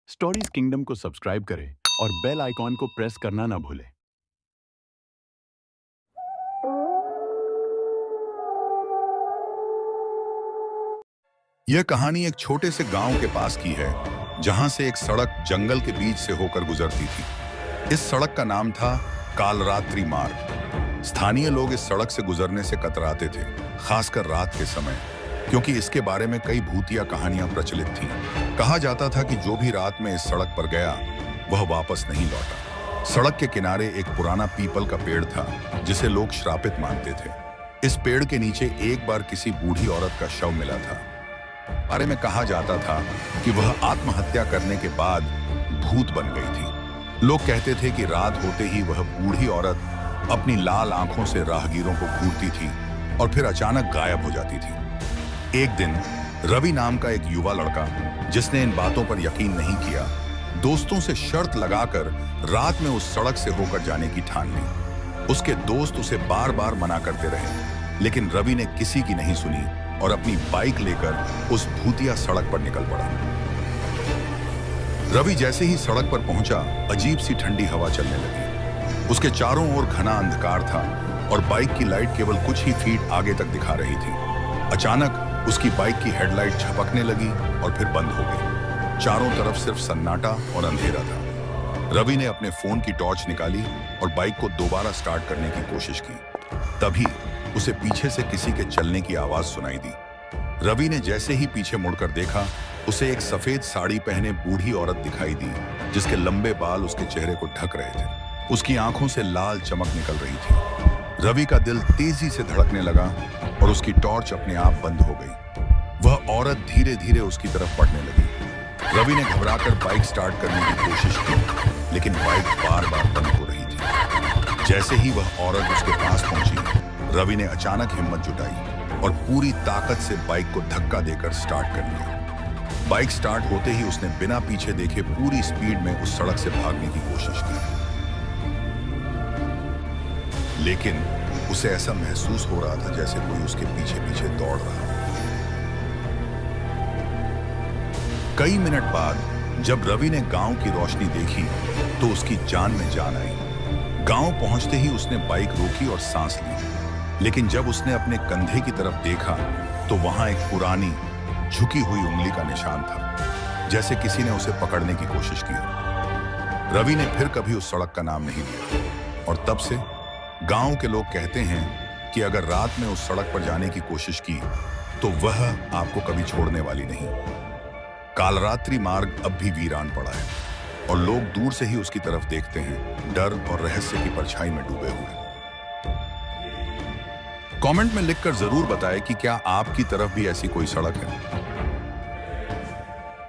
Stories kingdom को subscribe करें और बेल आइकॉन को प्रेस करना ना भूलें। यह कहानी एक छोटे से गांव के पास की है, जहां से एक सड़क जंगल के बीच से होकर गुजरती थी। इस सड़क का नाम था कालरात्रि मार्ग। स्थानीय लोग इस सड़क से गुजरने से कतराते थे, खासकर रात के समय, क्योंकि इसके बारे में कई भूतिया कहानियां प्रचलित थीं। कहा जाता था कि जो भी रात में इस सड़क पर गया, वह वापस नहीं लौटा। सड़क के किनारे एक पुराना पीपल का पेड़ था, जिसे लोग श्रापित मानते थे। इस पेड़ के नीचे एक बार किसी बूढ़ी औरत का शव मिला था। बारे में कहा जाता था कि वह आत्महत्या करने के बाद भूत बन गई थी। लोग कहते थे कि रात होते ही वह बूढ़ी औरत अपनी लाल आंखों से राहगीरों को घूरती थी और फिर अचानक गायब हो जाती थी। एक दिन रवि नाम का एक युवा लड़का, जिसने इन बातों पर यकीन नहीं किया, दोस्तों से शर्त लगाकर रात में उस सड़क से होकर जाने की ठान ली। उसके दोस्त उसे बार बार मना करते रहे, लेकिन रवि ने किसी की नहीं सुनी और अपनी बाइक लेकर उस भूतिया सड़क पर निकल पड़ा। रवि जैसे ही सड़क पर पहुंचा, अजीब सी ठंडी हवा चलने लगी। उसके चारों ओर घना अंधकार था और बाइक की लाइट केवल कुछ ही फीट आगे तक दिखा रही थी। अचानक उसकी बाइक की हेडलाइट झपकने लगी और फिर बंद हो गई। चारों तरफ सिर्फ सन्नाटा और अंधेरा था। रवि ने अपने फोन की टॉर्च निकाली और बाइक को दोबारा स्टार्ट करने की कोशिश की। तभी उसे पीछे से किसी के चलने की आवाज सुनाई दी। रवि ने जैसे ही पीछे मुड़कर देखा, उसे एक सफेद साड़ी पहने बूढ़ी औरत दिखाई दी, जिसके लंबे बाल उसके चेहरे को ढक रहे थे। उसकी आंखों से लाल चमक निकल रही थी। रवि का दिल तेजी से धड़कने लगा और उसकी टॉर्च अपने आप बंद हो गई। वह औरत धीरे धीरे उसकी तरफ बढ़ने लगी। रवि ने घबराकर बाइक स्टार्ट करने की कोशिश की, लेकिन बाइक बार बार बंद हो रही थी। जैसे ही वह औरत उसके पास पहुंची, रवि ने अचानक हिम्मत जुटाई और पूरी ताकत से बाइक को धक्का देकर स्टार्ट कर लिया। बाइक स्टार्ट होते ही उसने बिना पीछे देखे पूरी स्पीड में उस सड़क से भागने की कोशिश की, लेकिन उसे ऐसा महसूस हो रहा था जैसे कोई उसके पीछे पीछे दौड़ रहा। कई मिनट बाद जब रवि ने गांव की रोशनी देखी, तो उसकी जान में जान आई। गांव पहुंचते ही उसने बाइक रोकी और सांस ली, लेकिन जब उसने अपने कंधे की तरफ देखा, तो वहां एक पुरानी झुकी हुई उंगली का निशान था, जैसे किसी ने उसे पकड़ने की कोशिश की। रवि ने फिर कभी उस सड़क का नाम नहीं लिया और तब से गांव के लोग कहते हैं कि अगर रात में उस सड़क पर जाने की कोशिश की, तो वह आपको कभी छोड़ने वाली नहीं। कालरात्रि मार्ग अब भी वीरान पड़ा है और लोग दूर से ही उसकी तरफ देखते हैं, डर और रहस्य की परछाई में डूबे हुए। कमेंट में लिखकर जरूर बताएं कि क्या आपकी तरफ भी ऐसी कोई सड़क है।